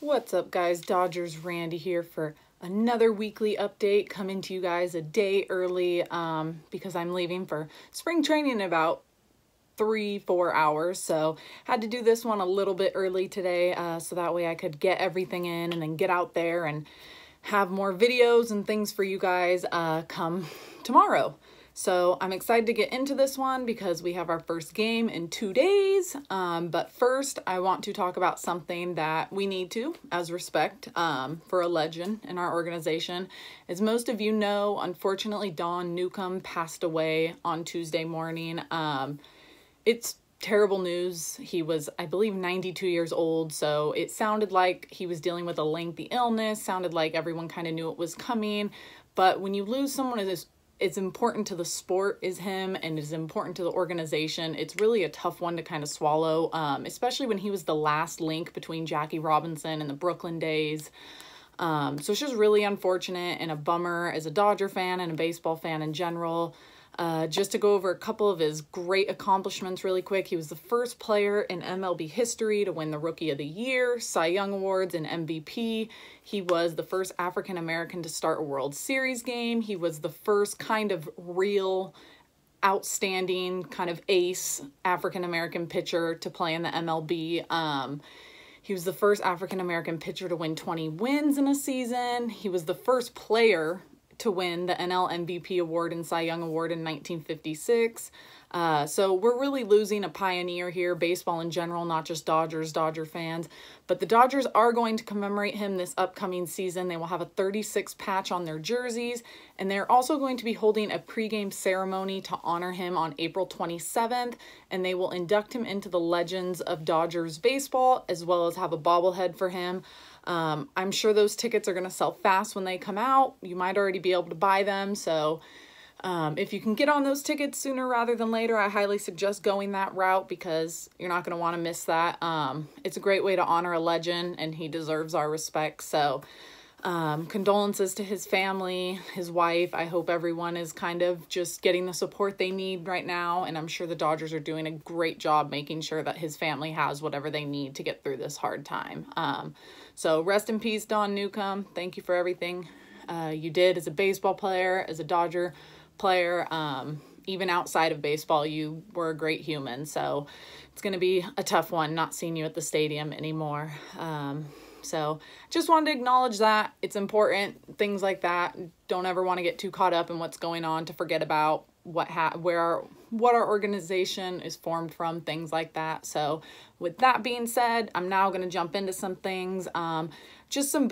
What's up, guys? Dodgers Randy here for another weekly update, coming to you guys a day early because I'm leaving for spring training in about 3-4 hours, so had to do this one a little bit early today so that way I could get everything in and then get out there and have more videos and things for you guys come tomorrow. So I'm excited to get into this one because we have our first game in 2 days. But first, I want to talk about something that we need to, as respect for a legend in our organization. As most of you know, unfortunately, Don Newcombe passed away on Tuesday morning. It's terrible news. He was, I believe, 92 years old, so it sounded like he was dealing with a lengthy illness, sounded like everyone kind of knew it was coming. But when you lose someone as important to the sport as him and is important to the organization, it's really a tough one to kind of swallow, especially when he was the last link between Jackie Robinson and the Brooklyn days. So it's just really unfortunate and a bummer as a Dodger fan and a baseball fan in general. Just to go over a couple of his great accomplishments really quick. He was the first player in MLB history to win the Rookie of the Year, Cy Young Awards, and MVP. He was the first African-American to start a World Series game. He was the first kind of real outstanding kind of ace African-American pitcher to play in the MLB. He was the first African-American pitcher to win 20 wins in a season. He was the first player to win the NL MVP award and Cy Young Award in 1956. So we're really losing a pioneer here, baseball in general, not just Dodger fans. But the Dodgers are going to commemorate him this upcoming season. They will have a 36 patch on their jerseys, and they're also going to be holding a pregame ceremony to honor him on April 27th, and they will induct him into the Legends of Dodgers Baseball, as well as have a bobblehead for him. I'm sure those tickets are going to sell fast when they come out. You might already be able to buy them, so if you can get on those tickets sooner rather than later, I highly suggest going that route because you're not going to want to miss that. It's a great way to honor a legend, and he deserves our respect. So condolences to his family, his wife. I hope everyone is kind of just getting the support they need right now, and I'm sure the Dodgers are doing a great job making sure that his family has whatever they need to get through this hard time. So rest in peace, Don Newcombe. Thank you for everything you did as a baseball player, as a Dodger player. Even outside of baseball, you were a great human. So it's going to be a tough one not seeing you at the stadium anymore. So just wanted to acknowledge that. It's important. Things like that. Don't ever want to get too caught up in what's going on to forget about what our organization is formed from, things like that. So with that being said, I'm now going to jump into some things. Just some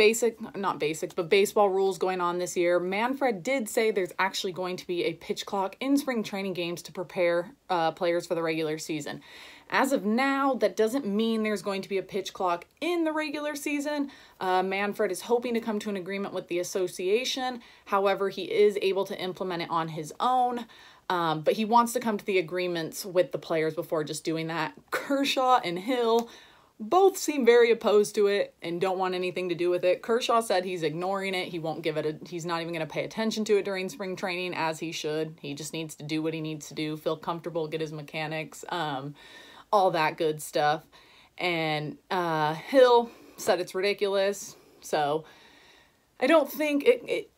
not basics, but baseball rules going on this year. Manfred did say there's actually going to be a pitch clock in spring training games to prepare players for the regular season. As of now, that doesn't mean there's going to be a pitch clock in the regular season. Manfred is hoping to come to an agreement with the association. However, he is able to implement it on his own. But he wants to come to the agreements with the players before just doing that. Kershaw and Hill both seem very opposed to it and don't want anything to do with it. Kershaw said he's ignoring it. He won't give it he's not even going to pay attention to it during spring training, as he should. He just needs to do what he needs to do, feel comfortable, get his mechanics, all that good stuff. And Hill said it's ridiculous. So I don't think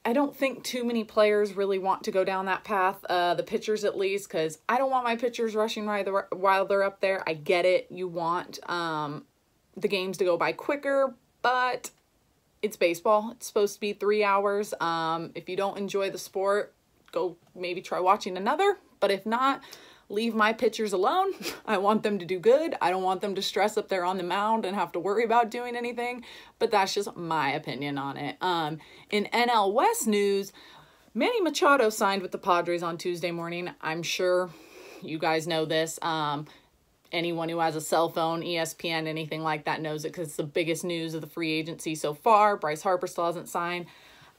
I don't think too many players really want to go down that path, the pitchers at least, because I don't want my pitchers rushing while they're up there. I get it. You want the games to go by quicker, but it's baseball. It's supposed to be 3 hours. If you don't enjoy the sport, go maybe try watching another. But if not, leave my pitchers alone. I want them to do good. I don't want them to stress up there on the mound and have to worry about doing anything, but that's just my opinion on it. In NL West news, Manny Machado signed with the Padres on Tuesday morning. I'm sure you guys know this. Anyone who has a cell phone, ESPN, anything like that knows it because it's the biggest news of the free agency so far. Bryce Harper still hasn't signed.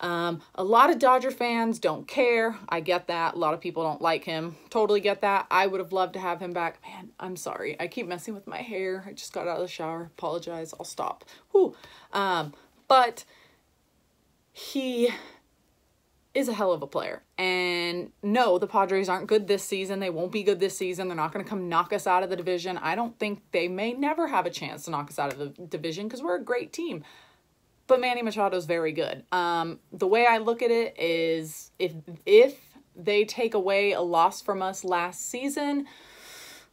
A lot of Dodger fans don't care. I get that. A lot of people don't like him. Totally get that. I would have loved to have him back. Man, I'm sorry. I keep messing with my hair. I just got out of the shower. Apologize. I'll stop. Whew. But he is a hell of a player. And no, the Padres aren't good this season. They won't be good this season. They're not going to come knock us out of the division. I don't think they may never have a chance to knock us out of the division because we're a great team. But Manny Machado's very good. The way I look at it is if they take away a loss from us last season,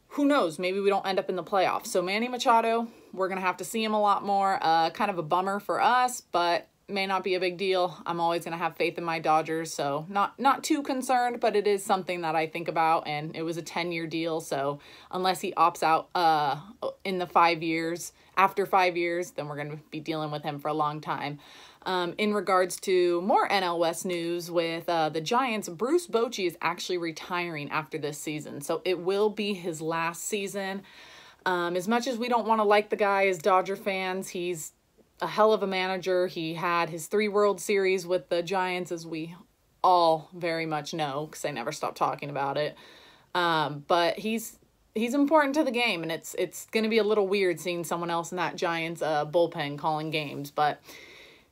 who knows? Maybe we don't end up in the playoffs. So Manny Machado, we're going to have to see him a lot more. Kind of a bummer for us, but may not be a big deal. I'm always going to have faith in my Dodgers, so not too concerned, but it is something that I think about, and it was a 10-year deal, so unless he opts out in the 5 years, after 5 years, then we're going to be dealing with him for a long time. In regards to more NL West news with the Giants, Bruce Bochy is actually retiring after this season, so it will be his last season. As much as we don't want to like the guy as Dodger fans, he's a hell of a manager. He had his 3 World Series with the Giants, as we all very much know, because they never stop talking about it. But he's important to the game, and it's going to be a little weird seeing someone else in that Giants bullpen calling games. But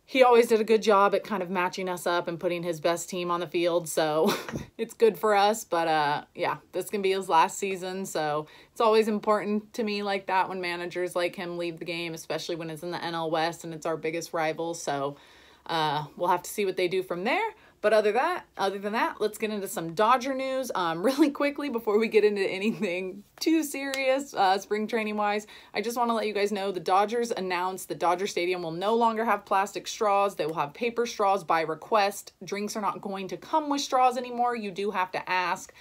he always did a good job at kind of matching us up and putting his best team on the field, so it's good for us. But yeah, this can be his last season, so it's always important to me like that when managers like him leave the game, especially when it's in the NL West and it's our biggest rival. So we'll have to see what they do from there. But other than that, let's get into some Dodger news really quickly before we get into anything too serious spring training wise. I just want to let you guys know the Dodgers announced that Dodger Stadium will no longer have plastic straws. They will have paper straws by request. Drinks are not going to come with straws anymore. You do have to ask.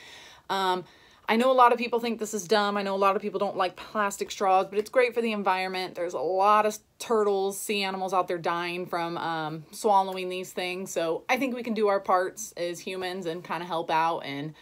I know a lot of people think this is dumb. I know a lot of people don't like plastic straws, but it's great for the environment. There's a lot of turtles, sea animals out there dying from swallowing these things. So I think we can do our parts as humans and kind of help out and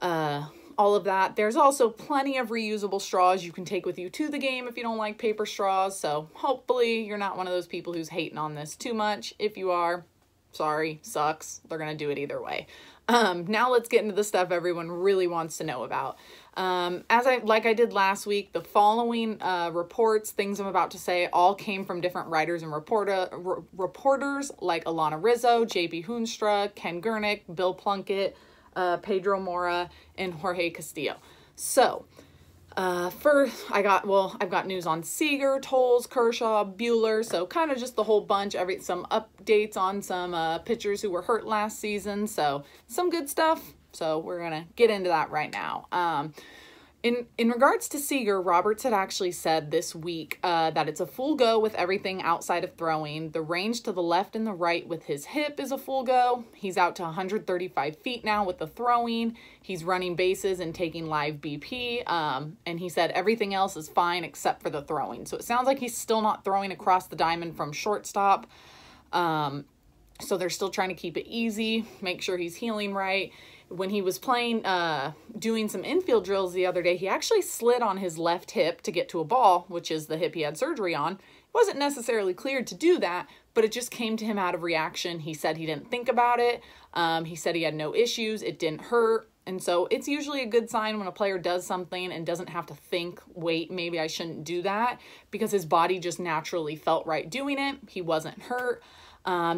all of that. There's also plenty of reusable straws you can take with you to the game if you don't like paper straws. So hopefully you're not one of those people who's hating on this too much. If you are, sorry, sucks. They're going to do it either way. Now let's get into the stuff everyone really wants to know about. Like I did last week, the following reports, things I'm about to say, all came from different writers and reporters like Alana Rizzo, J.B. Hoonstra, Ken Gurnick, Bill Plunkett, Pedro Mora, and Jorge Castillo. So, first, I've got news on Seager, Tolles, Kershaw, Buehler, so kind of just the whole bunch, some updates on some pitchers who were hurt last season, so some good stuff, so we're going to get into that right now. In regards to Seager, Roberts had actually said this week that it's a full go with everything outside of throwing. The range to the left and the right with his hip is a full go. He's out to 135 feet now with the throwing. He's running bases and taking live BP. And he said everything else is fine except for the throwing. So it sounds like he's still not throwing across the diamond from shortstop. So they're still trying to keep it easy, make sure he's healing right. When he was playing, doing some infield drills the other day, he actually slid on his left hip to get to a ball, which is the hip he had surgery on. He wasn't necessarily cleared to do that, but it just came to him out of reaction. He said he didn't think about it. He said he had no issues. It didn't hurt. And so it's usually a good sign when a player does something and doesn't have to think, wait, maybe I shouldn't do that, because his body just naturally felt right doing it. He wasn't hurt.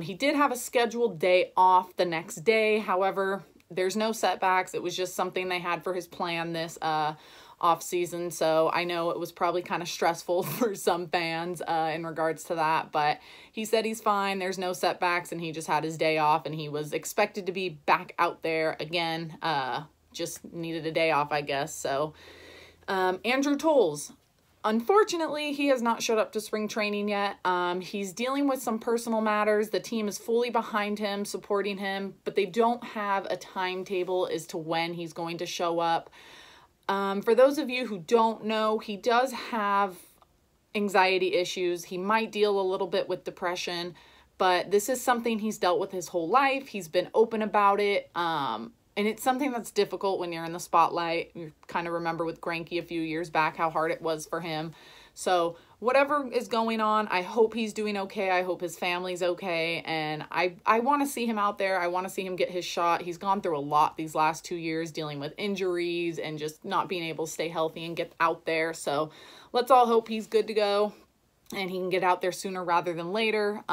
He did have a scheduled day off the next day. However, there's no setbacks. It was just something they had for his plan this off season. So I know it was probably kind of stressful for some fans in regards to that, but he said he's fine. There's no setbacks, and he just had his day off, and he was expected to be back out there again. Just needed a day off, I guess. So Andrew Tolles. Unfortunately, he has not showed up to spring training yet. He's dealing with some personal matters. The team is fully behind him, supporting him, but they don't have a timetable as to when he's going to show up. For those of you who don't know, he does have anxiety issues. He might deal a little bit with depression, but this is something he's dealt with his whole life. He's been open about it. And it's something that's difficult when you're in the spotlight. You kind of remember with Greinke a few years back how hard it was for him. So whatever is going on, I hope he's doing okay. I hope his family's okay. And I want to see him out there. I want to see him get his shot. He's gone through a lot these last 2 years dealing with injuries and just not being able to stay healthy and get out there. So let's all hope he's good to go and he can get out there sooner rather than later.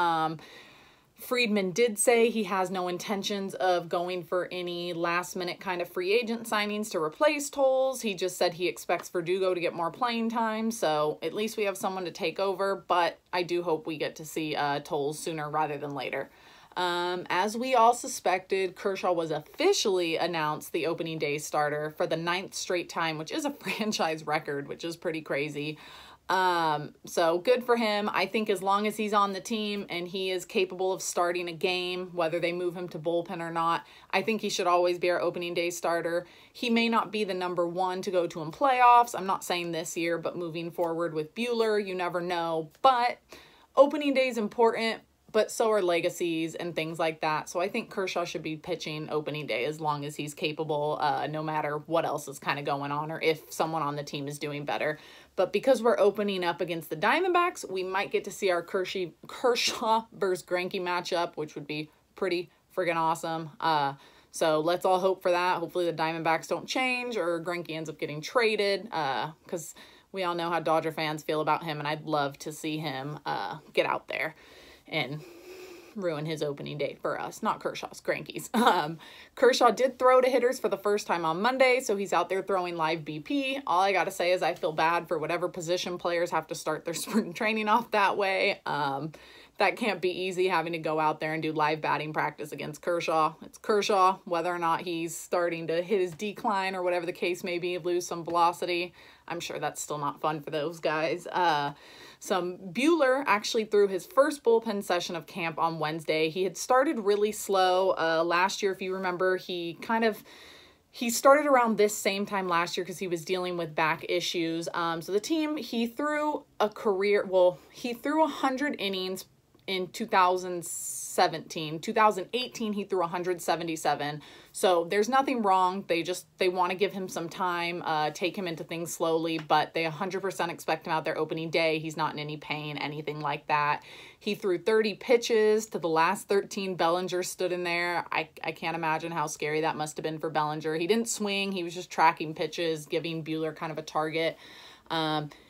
Friedman did say he has no intentions of going for any last-minute kind of free agent signings to replace Tolles. He just said he expects Verdugo to get more playing time, so at least we have someone to take over, but I do hope we get to see Tolles sooner rather than later. As we all suspected, Kershaw was officially announced the opening day starter for the 9th straight time, which is a franchise record, which is pretty crazy. So good for him. I think as long as he's on the team and he is capable of starting a game, whether they move him to bullpen or not, I think he should always be our opening day starter. He may not be the #1 to go to in playoffs. I'm not saying this year, but moving forward with Buehler, you never know. But opening day is important, but so are legacies and things like that. So I think Kershaw should be pitching opening day as long as he's capable, no matter what else is kind of going on or if someone on the team is doing better. But because we're opening up against the Diamondbacks, we might get to see our Kershaw versus Greinke matchup, which would be pretty friggin' awesome. So let's all hope for that. Hopefully the Diamondbacks don't change or Greinke ends up getting traded, because we all know how Dodger fans feel about him, and I'd love to see him get out there and ruin his opening day for us. Not Kershaw's, Greinke's. Kershaw did throw to hitters for the first time on Monday, so he's out there throwing live BP. All I gotta say is I feel bad for whatever position players have to start their spring training off that way. That can't be easy, having to go out there and do live batting practice against Kershaw. It's Kershaw, whether or not he's starting to hit his decline or whatever the case may be, lose some velocity. I'm sure that's still not fun for those guys. Buehler actually threw his first bullpen session of camp on Wednesday. He had started really slow. Last year, if you remember, he started around this same time last year because he was dealing with back issues. So the team, he threw 100 innings in 2017. 2018, he threw 177. So there's nothing wrong. They want to give him some time, take him into things slowly, but they 100% expect him out there opening day. He's not in any pain, anything like that. He threw 30 pitches to the last 13. Bellinger stood in there. I can't imagine how scary that must have been for Bellinger. He didn't swing. He was just tracking pitches, giving Buehler kind of a target.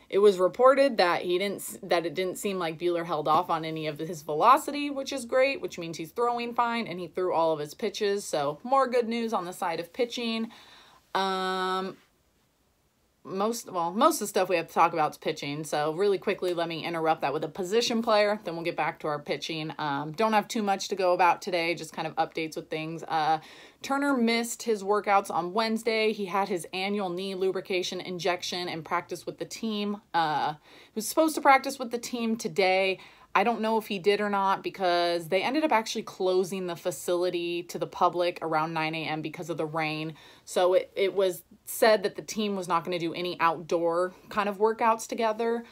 It was reported that it didn't seem like Buehler held off on any of his velocity, which is great, which means he's throwing fine, and he threw all of his pitches. So more good news on the side of pitching. Most of the stuff we have to talk about is pitching. So really quickly, let me interrupt that with a position player. Then we'll get back to our pitching. Don't have too much to go about today, just kind of updates with things. Turner missed his workouts on Wednesday. He had his annual knee lubrication injection and practiced with the team. He was supposed to practice with the team today. I don't know if he did or not because they ended up actually closing the facility to the public around 9 a.m. because of the rain. So it was said that the team was not going to do any outdoor kind of workouts together.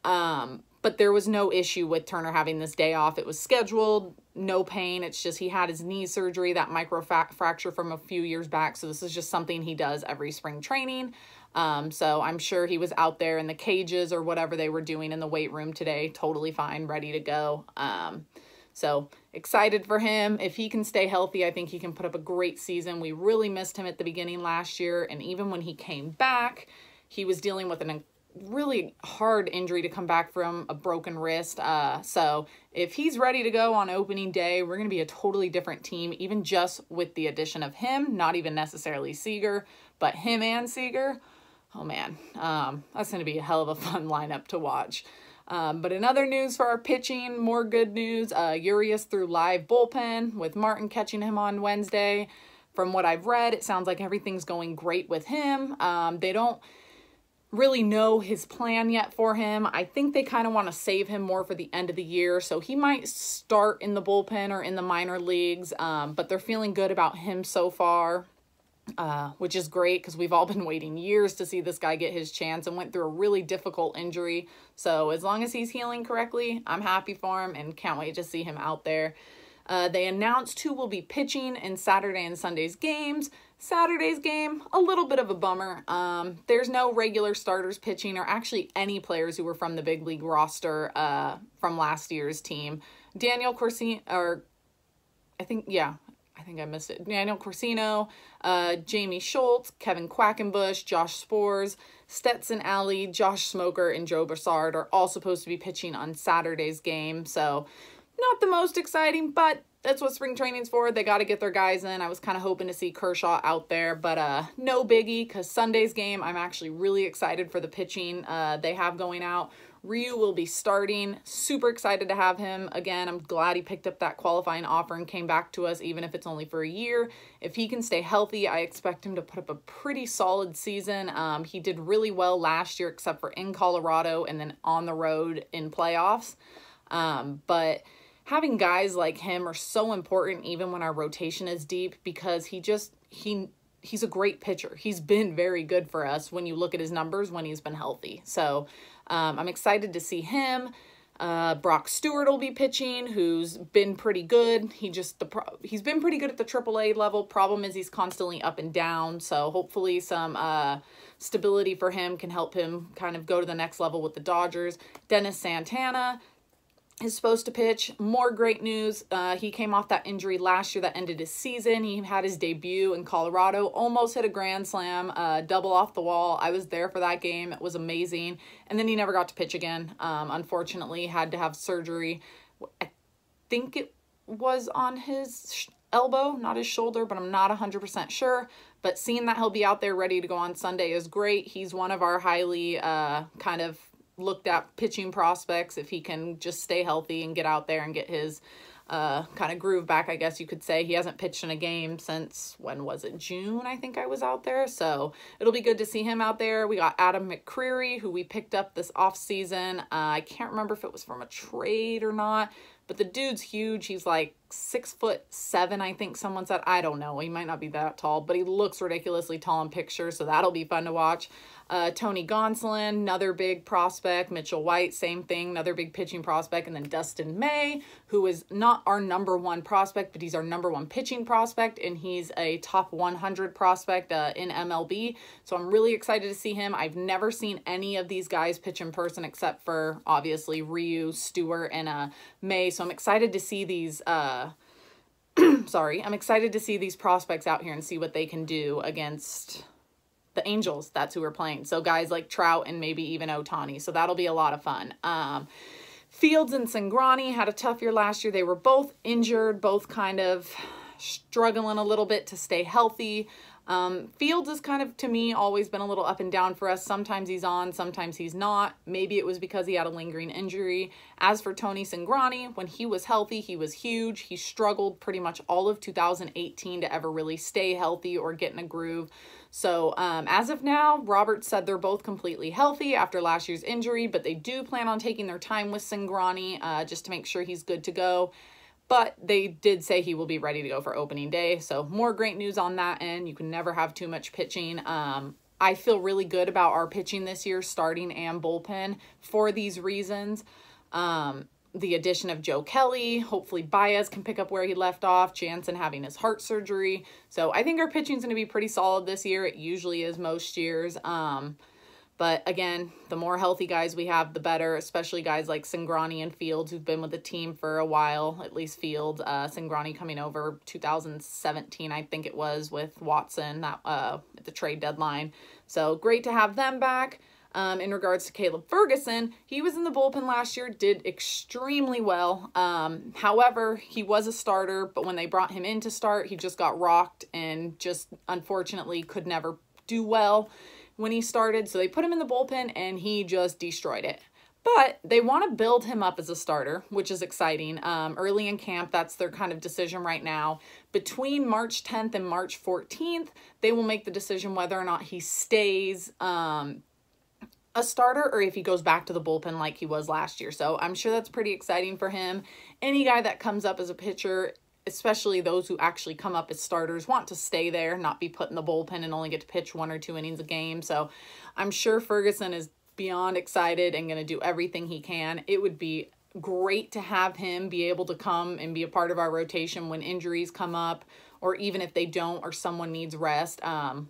But there was no issue with Turner having this day off. It was scheduled, no pain. It's just he had his knee surgery, that microfracture from a few years back. So this is just something he does every spring training. So I'm sure he was out there in the cages or whatever they were doing in the weight room today, totally fine, ready to go. So excited for him. If he can stay healthy, I think he can put up a great season. We really missed him at the beginning last year. And even when he came back, he was dealing with a really hard injury to come back from, a broken wrist. So if he's ready to go on opening day, we're going to be a totally different team, even just with the addition of him, not even necessarily Seager, but him and Seager. Oh man, that's going to be a hell of a fun lineup to watch. But in other news for our pitching, more good news. Urias threw live bullpen with Martin catching him on Wednesday. From what I've read, it sounds like everything's going great with him. They don't really know his plan yet for him. I think they kind of want to save him more for the end of the year. So he might start in the bullpen or in the minor leagues. But they're feeling good about him so far. Which is great because we've all been waiting years to see this guy get his chance and went through a really difficult injury. So as long as he's healing correctly, I'm happy for him and can't wait to see him out there. They announced who will be pitching in Saturday and Sunday's games. Saturday's game, a little bit of a bummer. There's no regular starters pitching or actually any players who were from the big league roster from last year's team. Daniel Corsino, I think I missed it. Daniel Corsino, Jamie Schultz, Kevin Quackenbush, Josh Spores, Stetson Alley, Josh Smoker, and Joe Broussard are all supposed to be pitching on Saturday's game. So Not the most exciting, but that's what spring training's for. They got to get their guys in. I was kind of hoping to see Kershaw out there, but no biggie, because Sunday's game, I'm actually really excited for the pitching they have going out. Ryu will be starting. Super excited to have him. Again, I'm glad he picked up that qualifying offer and came back to us, even if it's only for a year. If he can stay healthy, I expect him to put up a pretty solid season. He did really well last year, except for in Colorado and then on the road in playoffs. But having guys like him are so important even when our rotation is deep, because he's a great pitcher. He's been very good for us when you look at his numbers when he's been healthy. So I'm excited to see him. Brock Stewart will be pitching, who's been pretty good. He's been pretty good at the AAA level. Problem is he's constantly up and down. So hopefully some stability for him can help him kind of go to the next level with the Dodgers. Dennis Santana is supposed to pitch. More great news. He came off that injury last year that ended his season. He had his debut in Colorado, almost hit a grand slam, double off the wall. I was there for that game. It was amazing. And then he never got to pitch again. Unfortunately, had to have surgery. I think it was on his elbow, not his shoulder, but I'm not 100% sure. But seeing that he'll be out there ready to go on Sunday is great. He's one of our highly kind of looked at pitching prospects. If he can just stay healthy and get out there and get his kind of groove back, I guess you could say. He hasn't pitched in a game since, when was it, June, I think I was out there. So it'll be good to see him out there. We got Adam McCreary, who we picked up this offseason. I can't remember if it was from a trade or not, but the dude's huge. He's like 6'7", I think someone said. I don't know. He might not be that tall, but he looks ridiculously tall in pictures, so that'll be fun to watch. Tony Gonsolin, another big prospect. Mitchell White, same thing, another big pitching prospect. And then Dustin May, who is not our #1 prospect, but he's our #1 pitching prospect, and he's a top 100 prospect in MLB. So I'm really excited to see him. I've never seen any of these guys pitch in person except for, obviously, Ryu, Stewart, and May. So I'm excited to see these I'm excited to see these prospects out here and see what they can do against the Angels. That's who we're playing. So guys like Trout and maybe even Ohtani. So that'll be a lot of fun. Fields and Cingrani had a tough year last year. They were both injured, both kind of struggling a little bit to stay healthy. Fields has kind of, to me, always been a little up and down for us. Sometimes he's on, sometimes he's not. Maybe it was because he had a lingering injury. As for Tony Cingrani, when he was healthy, he was huge. He struggled pretty much all of 2018 to ever really stay healthy or get in a groove. So as of now, Robert said they're both completely healthy after last year's injury, but they do plan on taking their time with Cingrani just to make sure he's good to go. But they did say he will be ready to go for opening day. So more great news on that end. You can never have too much pitching. I feel really good about our pitching this year, starting and bullpen, for these reasons. The addition of Joe Kelly, hopefully Baez can pick up where he left off, Jansen having his heart surgery. So I think our pitching is going to be pretty solid this year. It usually is most years. But again, the more healthy guys we have, the better, especially guys like Cingrani and Fields, who've been with the team for a while, at least Fields. Cingrani coming over 2017, I think it was, with Watson at the trade deadline. So great to have them back. In regards to Caleb Ferguson, he was in the bullpen last year, did extremely well. However, he was a starter, but when they brought him in to start, he just got rocked and just unfortunately could never do well when he started. So they put him in the bullpen and he just destroyed it. But they want to build him up as a starter, which is exciting. Early in camp, that's their kind of decision right now. Between March 10th and March 14th, they will make the decision whether or not he stays a starter or if he goes back to the bullpen like he was last year. So I'm sure that's pretty exciting for him. Any guy that comes up as a pitcher, especially those who actually come up as starters, want to stay there, not be put in the bullpen and only get to pitch 1 or 2 innings a game. So I'm sure Ferguson is beyond excited and going to do everything he can. It would be great to have him be able to come and be a part of our rotation when injuries come up, or even if they don't or someone needs rest.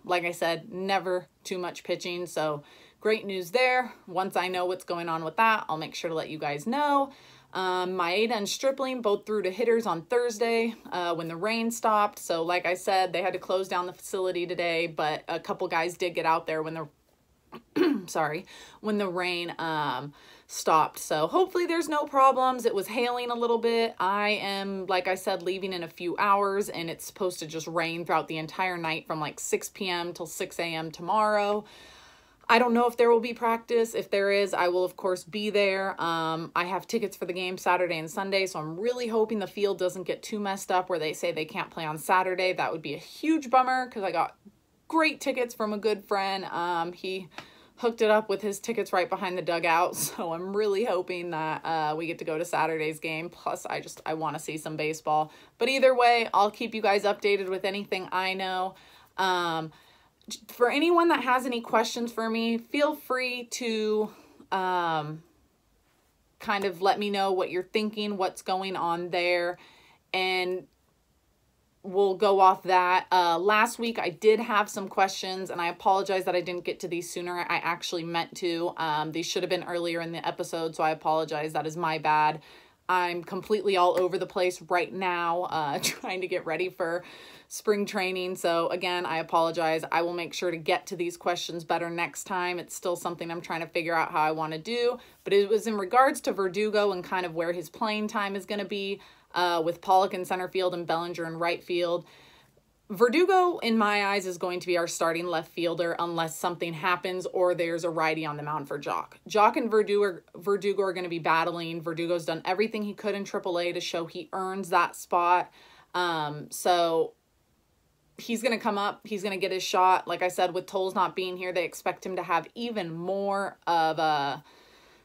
Like I said, never too much pitching. So great news there. Once I know what's going on with that, I'll make sure to let you guys know. Maeda and Stripling both threw to hitters on Thursday when the rain stopped. So like I said, they had to close down the facility today, but a couple guys did get out there when the when the rain stopped. So hopefully there's no problems. It was hailing a little bit. I am, like I said, leaving in a few hours, and it's supposed to just rain throughout the entire night from like 6 p.m. till 6 a.m. tomorrow. I don't know if there will be practice. If there is, I will, of course, be there. I have tickets for the game Saturday and Sunday, so I'm really hoping the field doesn't get too messed up where they say they can't play on Saturday. That would be a huge bummer because I got great tickets from a good friend. He hooked it up with his tickets right behind the dugout, so I'm really hoping that we get to go to Saturday's game. Plus, I want to see some baseball. But either way, I'll keep you guys updated with anything I know. For anyone that has any questions for me, feel free to kind of let me know what you're thinking, what's going on there, and we'll go off that. Last week I did have some questions, and I apologize that I didn't get to these sooner. I actually meant to. These should have been earlier in the episode, so I apologize. That is my bad. I'm completely all over the place right now, trying to get ready for spring training. So again, I apologize. I will make sure to get to these questions better next time. It's still something I'm trying to figure out how I want to do, but it was in regards to Verdugo and kind of where his playing time is going to be, with Pollock in center field and Bellinger in right field. Verdugo, in my eyes, is going to be our starting left fielder unless something happens or there's a righty on the mound for Jock. Jock and Verdugo are going to be battling. Verdugo's done everything he could in AAA to show he earns that spot. So he's going to come up. He's going to get his shot. Like I said, with Toles not being here, they expect him to have even more of a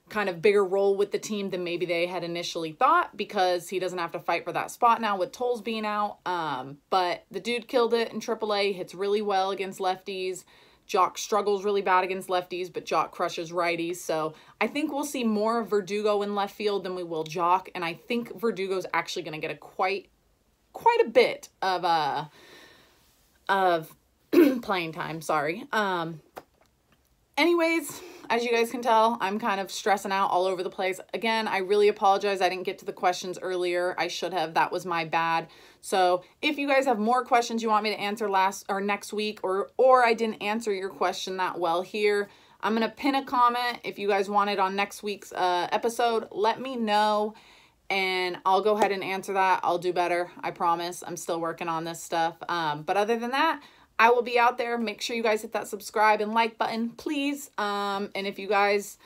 kind of bigger role with the team than maybe they had initially thought, because he doesn't have to fight for that spot now with Toles being out. But the dude killed it in AAA, hits really well against lefties. Jock struggles really bad against lefties, but Jock crushes righties. So I think we'll see more of Verdugo in left field than we will Jock, and I think Verdugo's actually going to get a quite a bit of playing time. Sorry. Anyways, as you guys can tell, I'm kind of stressing out all over the place. Again, I really apologize. I didn't get to the questions earlier. I should have. That was my bad. So if you guys have more questions you want me to answer next week, or I didn't answer your question that well here, I'm going to pin a comment. If you guys want it on next week's episode, let me know, and I'll go ahead and answer that. I'll do better. I promise. I'm still working on this stuff. But other than that, I will be out there. Make sure you guys hit that subscribe and like button, please. And if you guys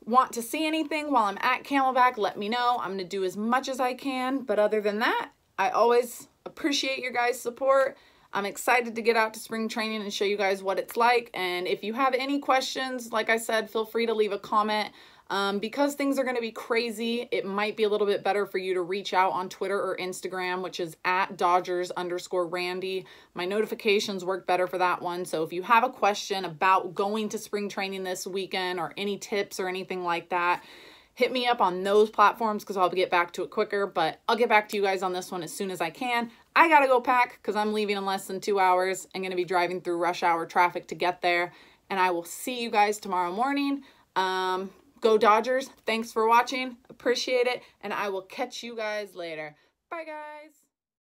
want to see anything while I'm at Camelback, let me know. I'm going to do as much as I can. But other than that, I always appreciate your guys' support. I'm excited to get out to spring training and show you guys what it's like. And if you have any questions, like I said, feel free to leave a comment. Because things are going to be crazy, it might be a little bit better for you to reach out on Twitter or Instagram, which is at Dodgers_Randy. My notifications work better for that one. So if you have a question about going to spring training this weekend, or any tips or anything like that, hit me up on those platforms, because I'll get back to it quicker. But I'll get back to you guys on this one as soon as I can. I got to go pack because I'm leaving in less than 2 hours. I'm going to be driving through rush hour traffic to get there. And I will see you guys tomorrow morning. Go Dodgers. Thanks for watching. Appreciate it. And I will catch you guys later. Bye, guys.